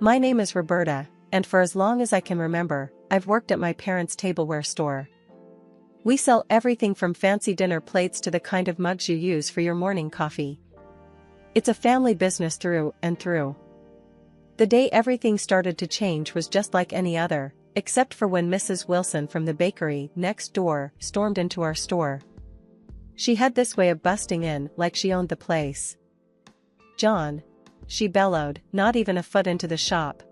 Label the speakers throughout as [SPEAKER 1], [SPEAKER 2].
[SPEAKER 1] My name is Roberta, and for as long as I can remember, I've worked at my parents' tableware store. We sell everything from fancy dinner plates to the kind of mugs you use for your morning coffee. It's a family business through and through. The day everything started to change was just like any other, except for when Mrs. Wilson from the bakery next door stormed into our store. She had this way of busting in like she owned the place. "John," she bellowed, not even a foot into the shop.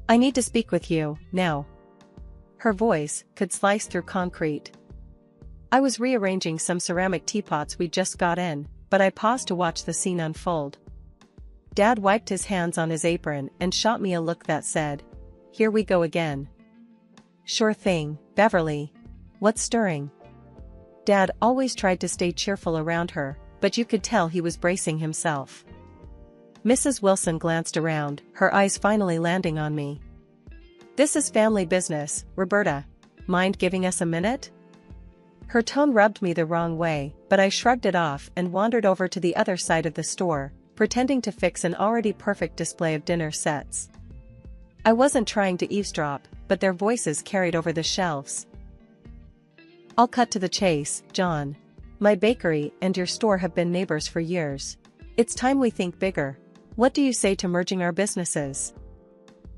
[SPEAKER 1] "I need to speak with you, now." Her voice could slice through concrete. I was rearranging some ceramic teapots we'd just got in, but I paused to watch the scene unfold. Dad wiped his hands on his apron and shot me a look that said, "Here we go again." "Sure thing, Beverly. What's stirring?" Dad always tried to stay cheerful around her, but you could tell he was bracing himself. Mrs. Wilson glanced around, her eyes finally landing on me. "This is family business, Roberta. Mind giving us a minute?" Her tone rubbed me the wrong way, but I shrugged it off and wandered over to the other side of the store, pretending to fix an already perfect display of dinner sets. I wasn't trying to eavesdrop, but their voices carried over the shelves. "I'll cut to the chase, John. My bakery and your store have been neighbors for years. It's time we think bigger. What do you say to merging our businesses?"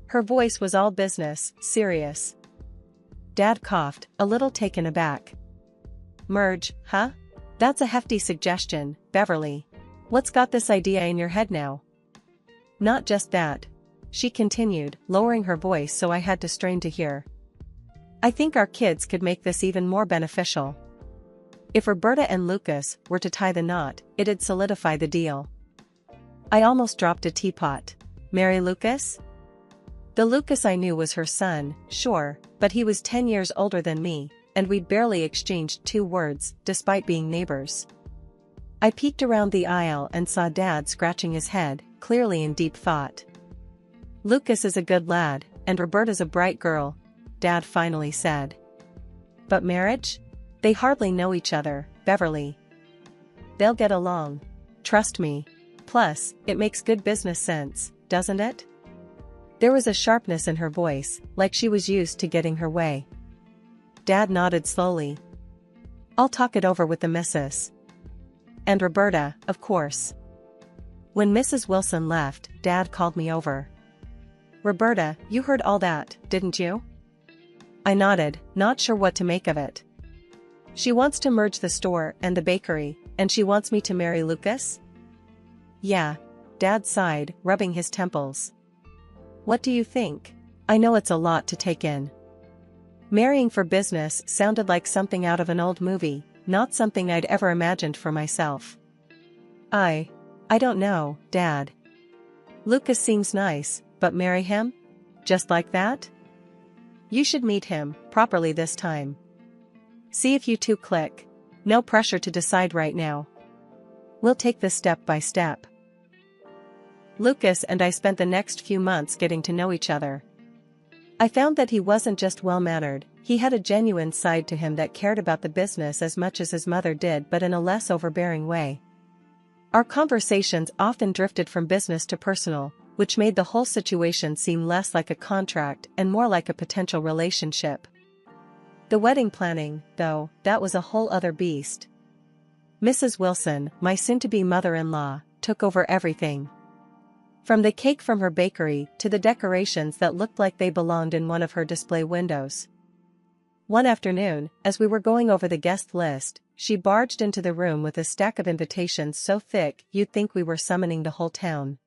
[SPEAKER 1] Her voice was all business, serious. Dad coughed, a little taken aback. "Merge, huh? That's a hefty suggestion, Beverly. What's got this idea in your head now?" "Not just that," she continued, lowering her voice so I had to strain to hear. "I think our kids could make this even more beneficial. If Roberta and Lucas were to tie the knot, it'd solidify the deal." I almost dropped a teapot. Mary Lucas? The Lucas I knew was her son, sure, but he was 10 years older than me, and we'd barely exchanged 2 words, despite being neighbors. I peeked around the aisle and saw Dad scratching his head, clearly in deep thought. "Lucas is a good lad, and Roberta's a bright girl," Dad finally said. "But marriage? They hardly know each other, Beverly. They'll get along. Trust me. Plus, it makes good business sense, doesn't it?" There was a sharpness in her voice, like she was used to getting her way. Dad nodded slowly. "I'll talk it over with the missus. And Roberta, of course." When Mrs. Wilson left, Dad called me over. "Roberta, you heard all that, didn't you?" I nodded, not sure what to make of it. "She wants to merge the store and the bakery, and she wants me to marry Lucas?" "Yeah," Dad sighed, rubbing his temples. "What do you think? I know it's a lot to take in." Marrying for business sounded like something out of an old movie, not something I'd ever imagined for myself. I don't know, Dad. Lucas seems nice, but marry him? Just like that? You should meet him, properly this time. See if you two click. No pressure to decide right now. We'll take this step by step. Lucas and I spent the next few months getting to know each other. I found that he wasn't just well-mannered, he had a genuine side to him that cared about the business as much as his mother did, but in a less overbearing way. Our conversations often drifted from business to personal, which made the whole situation seem less like a contract and more like a potential relationship. The wedding planning, though, that was a whole other beast. Mrs. Wilson, my soon-to-be mother-in-law, took over everything. From the cake from her bakery to the decorations that looked like they belonged in one of her display windows. One afternoon, as we were going over the guest list, she barged into the room with a stack of invitations so thick you'd think we were summoning the whole town.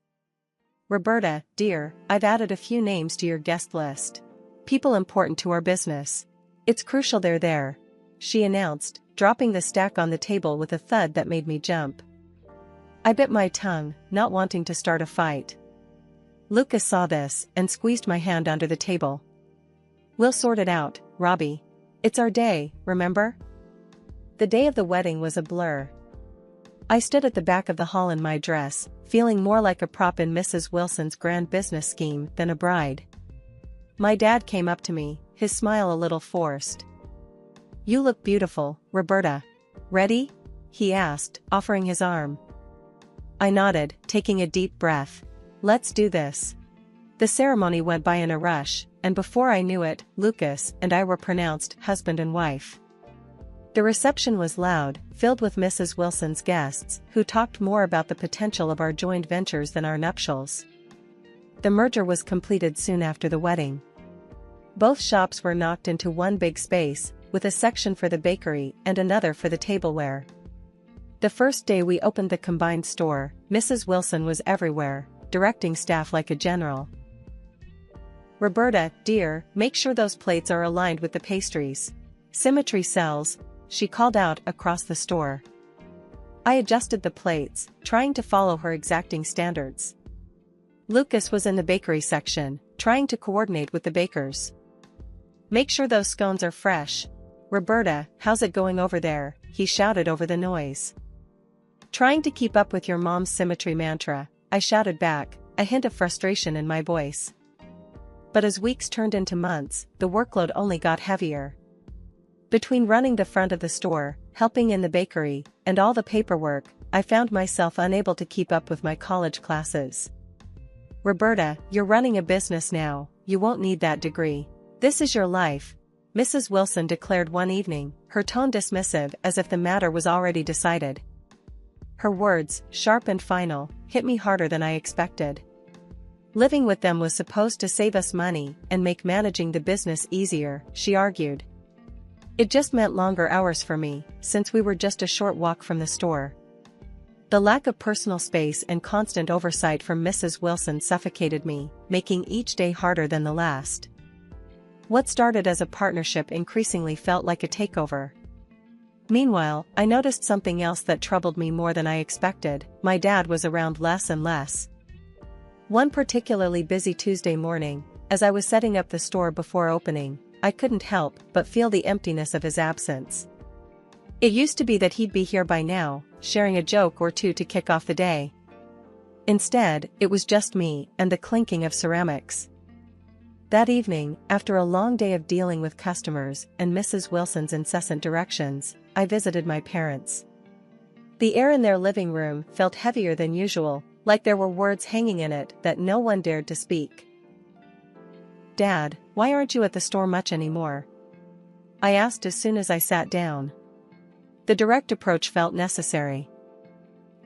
[SPEAKER 1] "Roberta, dear, I've added a few names to your guest list. People important to our business. It's crucial they're there," she announced, dropping the stack on the table with a thud that made me jump. I bit my tongue, not wanting to start a fight. Lucas saw this and squeezed my hand under the table. "We'll sort it out, Robbie. It's our day, remember?" The day of the wedding was a blur. I stood at the back of the hall in my dress, feeling more like a prop in Mrs. Wilson's grand business scheme than a bride. My dad came up to me, his smile a little forced. "You look beautiful, Roberta. Ready?" he asked, offering his arm. I nodded, taking a deep breath. "Let's do this." The ceremony went by in a rush, and before I knew it, Lucas and I were pronounced husband and wife. The reception was loud, filled with Mrs. Wilson's guests, who talked more about the potential of our joint ventures than our nuptials. The merger was completed soon after the wedding. Both shops were knocked into one big space, with a section for the bakery and another for the tableware. The first day we opened the combined store, Mrs. Wilson was everywhere, directing staff like a general. "Roberta, dear, make sure those plates are aligned with the pastries. Symmetry sells," she called out across the store. I adjusted the plates, trying to follow her exacting standards. Lucas was in the bakery section, trying to coordinate with the bakers. "Make sure those scones are fresh. Roberta, how's it going over there?" he shouted over the noise. "Trying to keep up with your mom's symmetry mantra," I shouted back, a hint of frustration in my voice. But as weeks turned into months, the workload only got heavier. Between running the front of the store, helping in the bakery, and all the paperwork, I found myself unable to keep up with my college classes. "Roberta, you're running a business now, you won't need that degree. This is your life," Mrs. Wilson declared one evening, her tone dismissive as if the matter was already decided. Her words, sharp and final, hit me harder than I expected. Living with them was supposed to save us money and make managing the business easier, she argued. It just meant longer hours for me, since we were just a short walk from the store. The lack of personal space and constant oversight from Mrs. Wilson suffocated me, making each day harder than the last. What started as a partnership increasingly felt like a takeover. Meanwhile, I noticed something else that troubled me more than I expected. My dad was around less and less. One particularly busy Tuesday morning, as I was setting up the store before opening, I couldn't help but feel the emptiness of his absence. It used to be that he'd be here by now, sharing a joke or two to kick off the day. Instead, it was just me and the clinking of ceramics. That evening, after a long day of dealing with customers and Mrs. Wilson's incessant directions, I visited my parents. The air in their living room felt heavier than usual, like there were words hanging in it that no one dared to speak. "Dad, why aren't you at the store much anymore?" I asked as soon as I sat down. The direct approach felt necessary.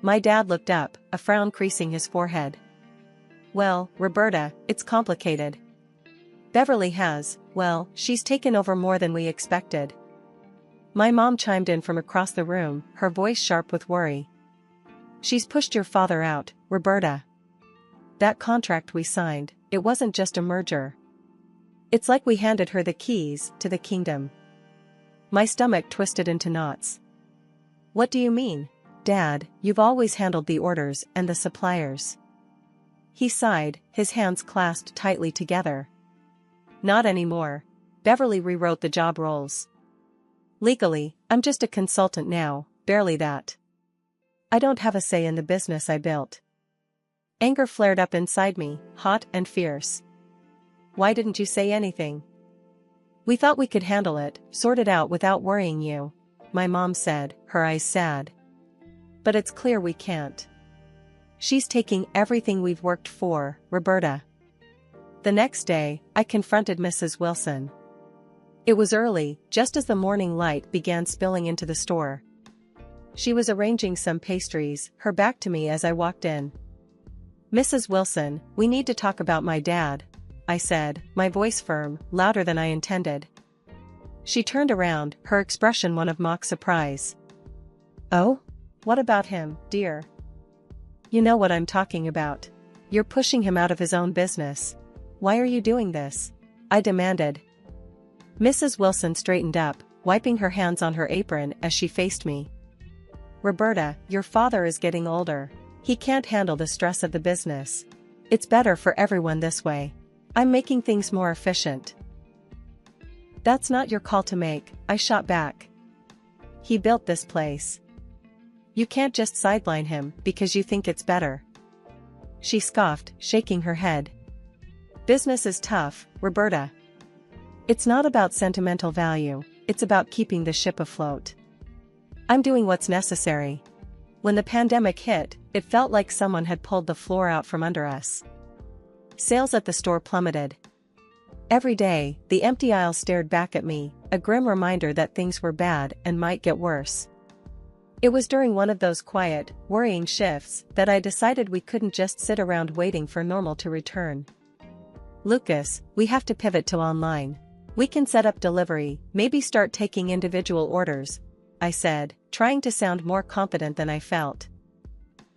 [SPEAKER 1] My dad looked up, a frown creasing his forehead. "Well, Roberta, it's complicated. Beverly has, well, she's taken over more than we expected." My mom chimed in from across the room, her voice sharp with worry. "She's pushed your father out, Roberta. That contract we signed, it wasn't just a merger. It's like we handed her the keys to the kingdom." My stomach twisted into knots. "What do you mean? Dad, you've always handled the orders and the suppliers." He sighed, his hands clasped tightly together. "Not anymore. Beverly rewrote the job roles. Legally, I'm just a consultant now, barely that. I don't have a say in the business I built." Anger flared up inside me, hot and fierce. "Why didn't you say anything? We thought we could handle it, sort it out without worrying you," my mom said, her eyes sad. "But it's clear we can't. She's taking everything we've worked for, Roberta." The next day, I confronted Mrs. Wilson. It was early, just as the morning light began spilling into the store. She was arranging some pastries, her back to me as I walked in. "Mrs. Wilson, we need to talk about my dad," I said, my voice firm, louder than I intended. She turned around, her expression one of mock surprise. "Oh? What about him, dear?" "You know what I'm talking about. You're pushing him out of his own business. Why are you doing this?" I demanded. Mrs. Wilson straightened up, wiping her hands on her apron as she faced me. "Roberta, your father is getting older. He can't handle the stress of the business. It's better for everyone this way. I'm making things more efficient." "That's not your call to make," I shot back. "He built this place. You can't just sideline him because you think it's better." She scoffed, shaking her head. "Business is tough, Roberta. It's not about sentimental value, it's about keeping the ship afloat. I'm doing what's necessary. When the pandemic hit, it felt like someone had pulled the floor out from under us. Sales at the store plummeted. Every day, the empty aisle stared back at me, a grim reminder that things were bad and might get worse. It was during one of those quiet, worrying shifts that I decided we couldn't just sit around waiting for normal to return. Lucas, we have to pivot to online. We can set up delivery, maybe start taking individual orders, I said, trying to sound more confident than I felt.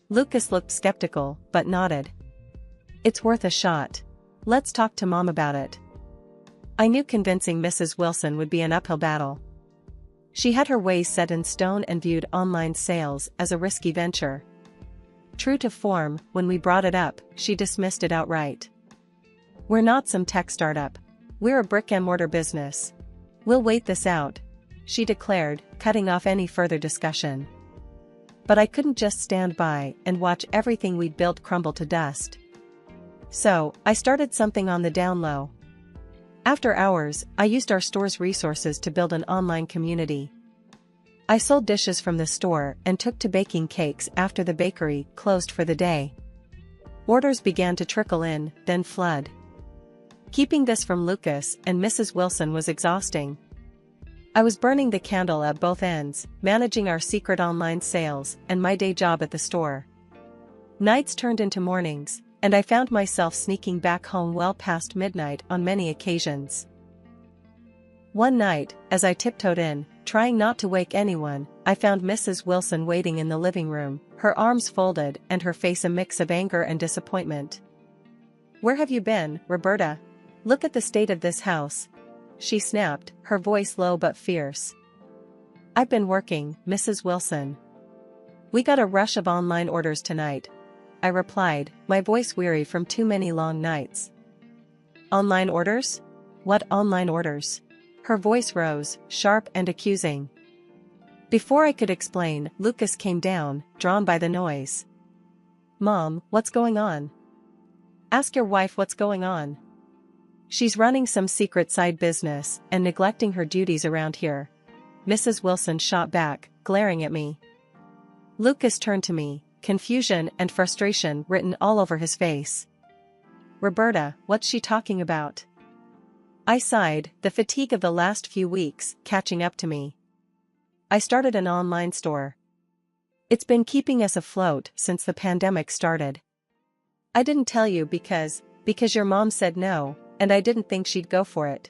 [SPEAKER 1] Lucas looked skeptical, but nodded. It's worth a shot. Let's talk to Mom about it. I knew convincing Mrs. Wilson would be an uphill battle. She had her ways set in stone and viewed online sales as a risky venture. True to form, when we brought it up, she dismissed it outright. We're not some tech startup. We're a brick-and-mortar business. We'll wait this out, she declared, cutting off any further discussion. But I couldn't just stand by and watch everything we'd built crumble to dust. So, I started something on the down low. After hours, I used our store's resources to build an online community. I sold dishes from the store and took to baking cakes after the bakery closed for the day. Orders began to trickle in, then flood. Keeping this from Lucas and Mrs. Wilson was exhausting. I was burning the candle at both ends, managing our secret online sales and my day job at the store. Nights turned into mornings, and I found myself sneaking back home well past midnight on many occasions. One night, as I tiptoed in, trying not to wake anyone, I found Mrs. Wilson waiting in the living room, her arms folded and her face a mix of anger and disappointment. "Where have you been, Roberta? Look at the state of this house," she snapped, her voice low but fierce. "I've been working, Mrs. Wilson. We got a rush of online orders tonight," I replied, my voice weary from too many long nights. "Online orders? What online orders?" Her voice rose, sharp and accusing. Before I could explain, Lucas came down, drawn by the noise. "Mom, what's going on? Ask your wife what's going on. She's running some secret side business and neglecting her duties around here," Mrs. Wilson shot back, glaring at me. Lucas turned to me, confusion and frustration written all over his face. "Roberta, what's she talking about?" I sighed, the fatigue of the last few weeks catching up to me. "I started an online store. It's been keeping us afloat since the pandemic started. I didn't tell you because your mom said no, and I didn't think she'd go for it."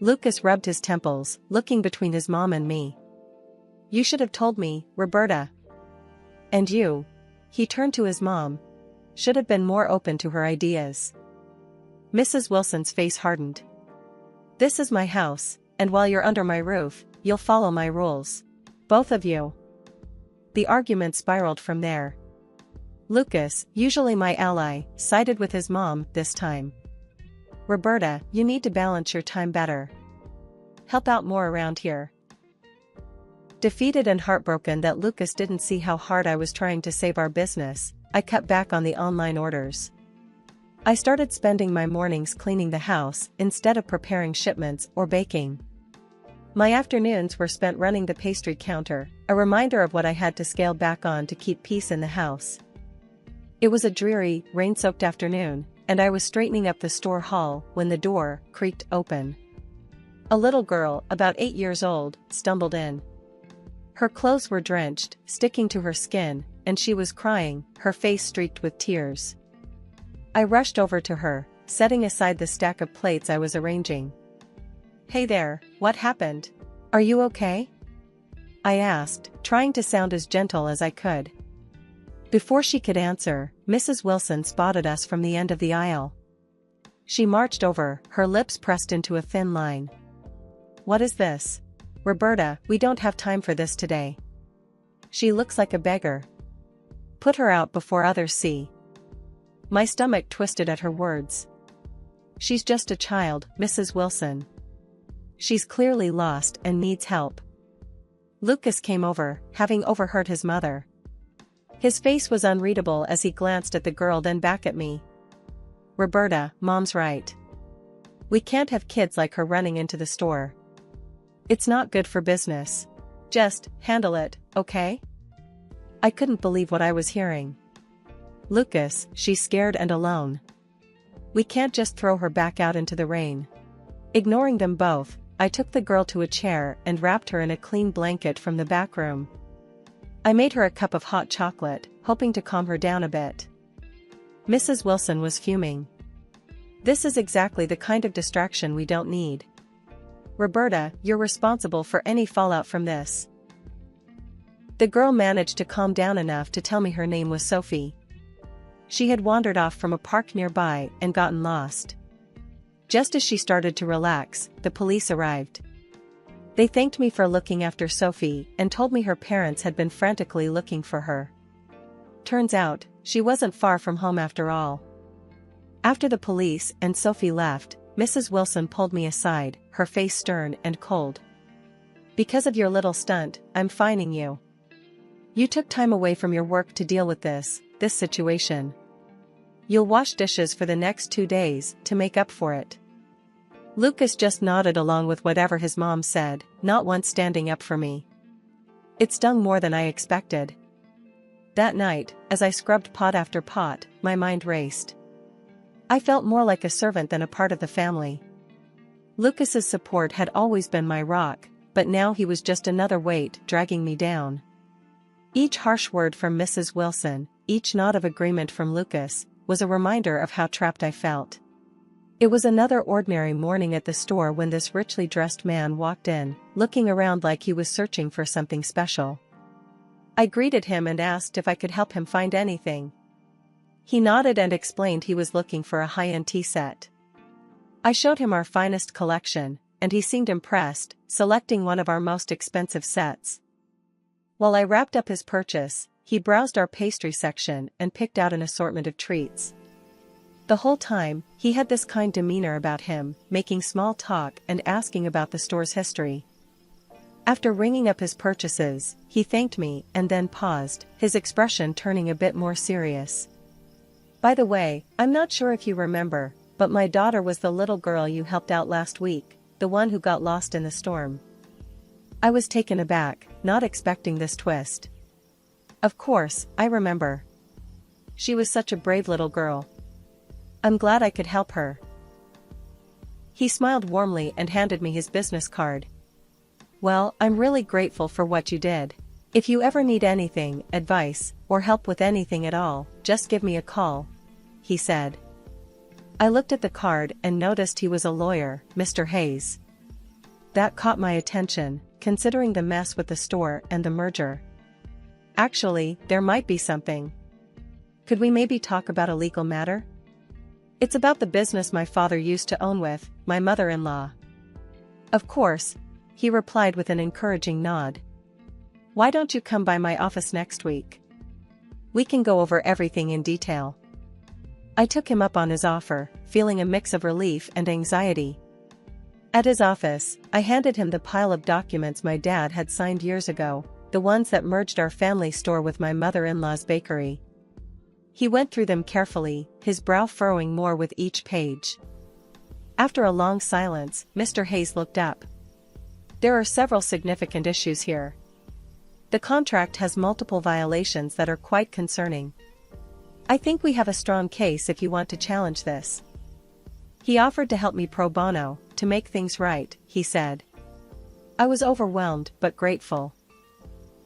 [SPEAKER 1] Lucas rubbed his temples, looking between his mom and me. "You should have told me, Roberta. And you," he turned to his mom, "should have been more open to her ideas." Mrs. Wilson's face hardened. "This is my house, and while you're under my roof, you'll follow my rules. Both of you." The argument spiraled from there. Lucas, usually my ally, sided with his mom this time. "Roberta, you need to balance your time better. Help out more around here." Defeated and heartbroken that Lucas didn't see how hard I was trying to save our business, I cut back on the online orders. I started spending my mornings cleaning the house instead of preparing shipments or baking. My afternoons were spent running the pastry counter, a reminder of what I had to scale back on to keep peace in the house. It was a dreary, rain-soaked afternoon, and I was straightening up the store hall when the door creaked open. A little girl, about 8 years old, stumbled in. Her clothes were drenched, sticking to her skin, and she was crying, her face streaked with tears. I rushed over to her, setting aside the stack of plates I was arranging. "Hey there, what happened? Are you okay?" I asked, trying to sound as gentle as I could. Before she could answer, Mrs. Wilson spotted us from the end of the aisle. She marched over, her lips pressed into a thin line. "What is this? Roberta, we don't have time for this today. She looks like a beggar. Put her out before others see." My stomach twisted at her words. "She's just a child, Mrs. Wilson. She's clearly lost and needs help." Lucas came over, having overheard his mother. His face was unreadable as he glanced at the girl then back at me. "Roberta, Mom's right. We can't have kids like her running into the store. It's not good for business. Just handle it, okay?" I couldn't believe what I was hearing. "Lucas, she's scared and alone. We can't just throw her back out into the rain. Ignoring them both, I took the girl to a chair and wrapped her in a clean blanket from the back room. I made her a cup of hot chocolate, hoping to calm her down a bit. Mrs. Wilson was fuming. This is exactly the kind of distraction we don't need. Roberta, you're responsible for any fallout from this. The girl managed to calm down enough to tell me her name was Sophie. She had wandered off from a park nearby and gotten lost. Just as she started to relax, the police arrived. They thanked me for looking after Sophie and told me her parents had been frantically looking for her. Turns out, she wasn't far from home after all. After the police and Sophie left, Mrs. Wilson pulled me aside, her face stern and cold. Because of your little stunt, I'm fining you. You took time away from your work to deal with this situation. You'll wash dishes for the next 2 days to make up for it. Lucas just nodded along with whatever his mom said, not once standing up for me. It stung more than I expected. That night, as I scrubbed pot after pot, my mind raced. I felt more like a servant than a part of the family. Lucas's support had always been my rock, but now he was just another weight dragging me down. Each harsh word from Mrs. Wilson, each nod of agreement from Lucas, was a reminder of how trapped I felt. It was another ordinary morning at the store when this richly dressed man walked in, looking around like he was searching for something special. I greeted him and asked if I could help him find anything. He nodded and explained he was looking for a high-end tea set. I showed him our finest collection, and he seemed impressed, selecting one of our most expensive sets. While I wrapped up his purchase, he browsed our pastry section and picked out an assortment of treats. The whole time, he had this kind demeanor about him, making small talk and asking about the store's history. After ringing up his purchases, he thanked me and then paused, his expression turning a bit more serious. By the way, I'm not sure if you remember, but my daughter was the little girl you helped out last week, the one who got lost in the storm. I was taken aback, not expecting this twist. Of course, I remember. She was such a brave little girl. I'm glad I could help her. He smiled warmly and handed me his business card. Well, I'm really grateful for what you did. If you ever need anything, advice, or help with anything at all, just give me a call, he said. I looked at the card and noticed he was a lawyer, Mr. Hayes. That caught my attention, considering the mess with the store and the merger. Actually, there might be something. Could we maybe talk about a legal matter? It's about the business my father used to own with my mother-in-law. Of course, he replied with an encouraging nod. Why don't you come by my office next week? We can go over everything in detail. I took him up on his offer, feeling a mix of relief and anxiety. At his office, I handed him the pile of documents my dad had signed years ago, the ones that merged our family store with my mother-in-law's bakery. He went through them carefully, his brow furrowing more with each page. After a long silence, Mr. Hayes looked up. There are several significant issues here. The contract has multiple violations that are quite concerning. I think we have a strong case if you want to challenge this. He offered to help me pro bono, to make things right, he said. I was overwhelmed but grateful.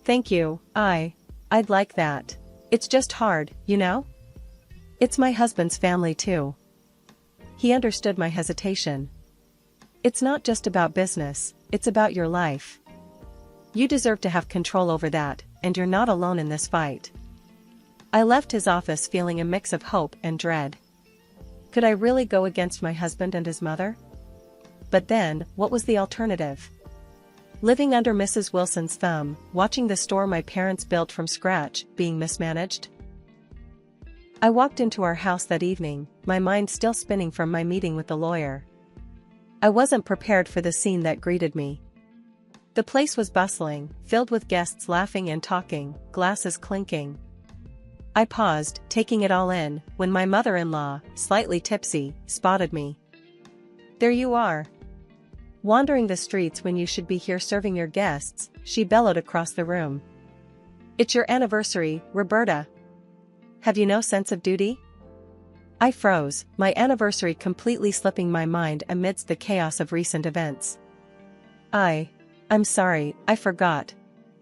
[SPEAKER 1] Thank you, I'd like that. It's just hard, you know? It's my husband's family too. He understood my hesitation. It's not just about business, it's about your life. You deserve to have control over that, and you're not alone in this fight. I left his office feeling a mix of hope and dread. Could I really go against my husband and his mother? But then, what was the alternative? Living under Mrs. Wilson's thumb, watching the store my parents built from scratch being mismanaged? I walked into our house that evening, my mind still spinning from my meeting with the lawyer. I wasn't prepared for the scene that greeted me. The place was bustling, filled with guests laughing and talking, glasses clinking. I paused, taking it all in, when my mother-in-law, slightly tipsy, spotted me. There you are. Wandering the streets when you should be here serving your guests, she bellowed across the room. It's your anniversary, Roberta. Have you no sense of duty? I froze, my anniversary completely slipping my mind amidst the chaos of recent events. I'm sorry, I forgot.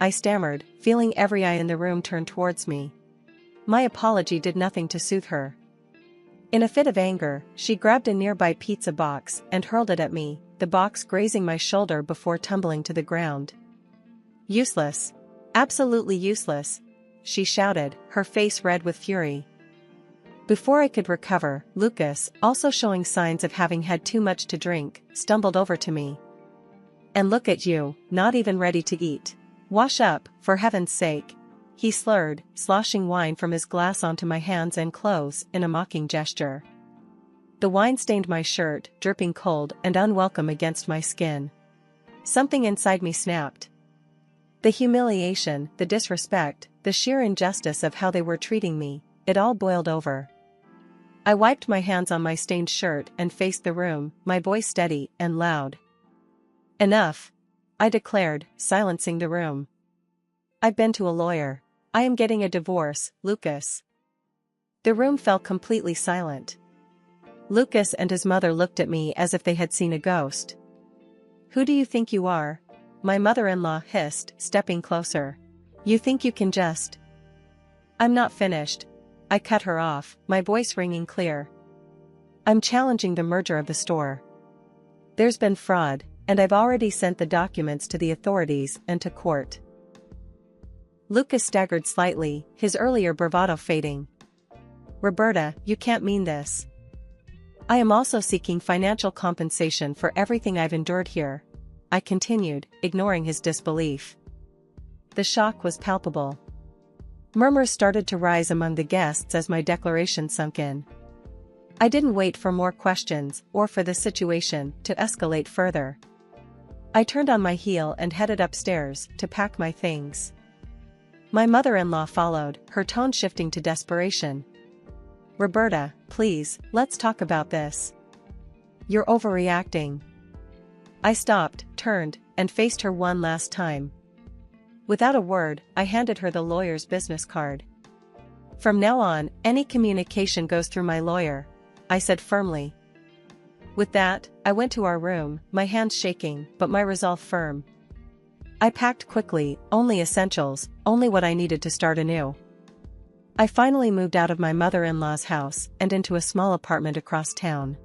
[SPEAKER 1] I stammered, feeling every eye in the room turn towards me. My apology did nothing to soothe her. In a fit of anger, she grabbed a nearby pizza box and hurled it at me, the box grazing my shoulder before tumbling to the ground. Useless. Absolutely useless, she shouted, her face red with fury. Before I could recover, Lucas, also showing signs of having had too much to drink, stumbled over to me. And look at you, not even ready to eat. Wash up, for heaven's sake. He slurred, sloshing wine from his glass onto my hands and clothes in a mocking gesture. The wine stained my shirt, dripping cold and unwelcome against my skin. Something inside me snapped. The humiliation, the disrespect, the sheer injustice of how they were treating me, it all boiled over. I wiped my hands on my stained shirt and faced the room, my voice steady and loud. Enough, I declared, silencing the room. I've been to a lawyer. I am getting a divorce, Lucas. The room fell completely silent. Lucas and his mother looked at me as if they had seen a ghost. Who do you think you are? My mother-in-law hissed, stepping closer. You think you can just... I'm not finished. I cut her off, my voice ringing clear. I'm challenging the merger of the store. There's been fraud, and I've already sent the documents to the authorities and to court. Lucas staggered slightly, his earlier bravado fading. Roberta, you can't mean this. I am also seeking financial compensation for everything I've endured here, I continued, ignoring his disbelief. The shock was palpable. Murmurs started to rise among the guests as my declaration sunk in. I didn't wait for more questions or for the situation to escalate further. I turned on my heel and headed upstairs to pack my things. My mother-in-law followed, her tone shifting to desperation. Roberta, please, let's talk about this. You're overreacting. I stopped, turned, and faced her one last time. Without a word, I handed her the lawyer's business card. From now on, any communication goes through my lawyer, I said firmly. With that, I went to our room, my hands shaking, but my resolve firm. I packed quickly, only essentials, only what I needed to start anew. I finally moved out of my mother-in-law's house and into a small apartment across town.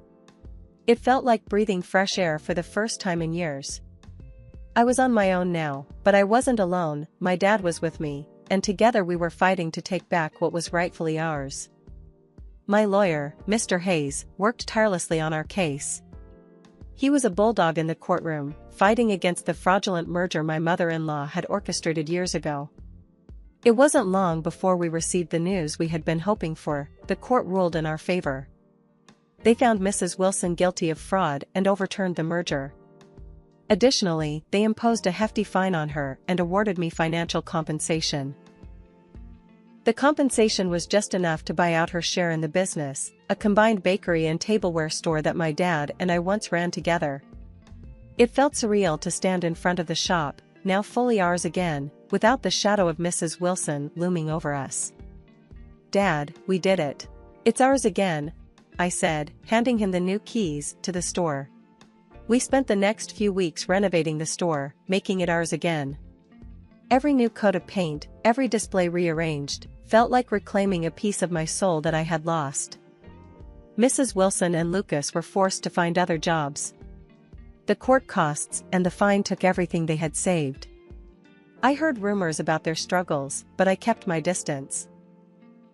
[SPEAKER 1] It felt like breathing fresh air for the first time in years. I was on my own now, but I wasn't alone, my dad was with me, and together we were fighting to take back what was rightfully ours. My lawyer, Mr. Hayes, worked tirelessly on our case. He was a bulldog in the courtroom, fighting against the fraudulent merger my mother-in-law had orchestrated years ago. It wasn't long before we received the news we had been hoping for. The court ruled in our favor. They found Mrs. Wilson guilty of fraud and overturned the merger. Additionally, they imposed a hefty fine on her and awarded me financial compensation. The compensation was just enough to buy out her share in the business, a combined bakery and tableware store that my dad and I once ran together. It felt surreal to stand in front of the shop, now fully ours again, without the shadow of Mrs. Wilson looming over us. Dad, we did it. It's ours again, I said, handing him the new keys to the store. We spent the next few weeks renovating the store, making it ours again. Every new coat of paint, every display rearranged, felt like reclaiming a piece of my soul that I had lost. Mrs. Wilson and Lucas were forced to find other jobs. The court costs and the fine took everything they had saved. I heard rumors about their struggles, but I kept my distance.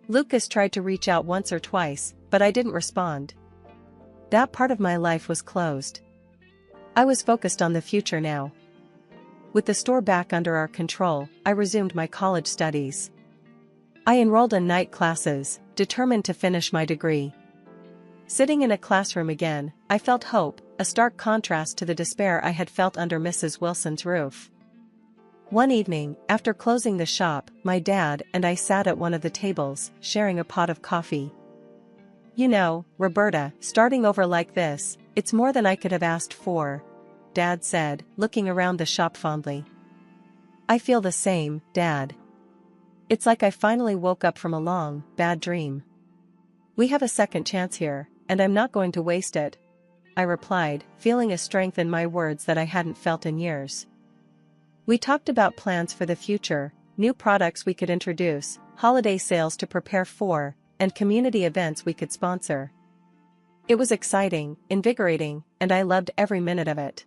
[SPEAKER 1] Lucas tried to reach out once or twice, but I didn't respond. That part of my life was closed. I was focused on the future now. With the store back under our control, I resumed my college studies. I enrolled in night classes, determined to finish my degree. Sitting in a classroom again, I felt hope, a stark contrast to the despair I had felt under Mrs. Wilson's roof. One evening, after closing the shop, my dad and I sat at one of the tables, sharing a pot of coffee. You know, Roberta, starting over like this, it's more than I could have asked for, Dad said, looking around the shop fondly. I feel the same, Dad. It's like I finally woke up from a long, bad dream. We have a second chance here, and I'm not going to waste it, I replied, feeling a strength in my words that I hadn't felt in years. We talked about plans for the future, new products we could introduce, holiday sales to prepare for, and community events we could sponsor. It was exciting, invigorating, and I loved every minute of it.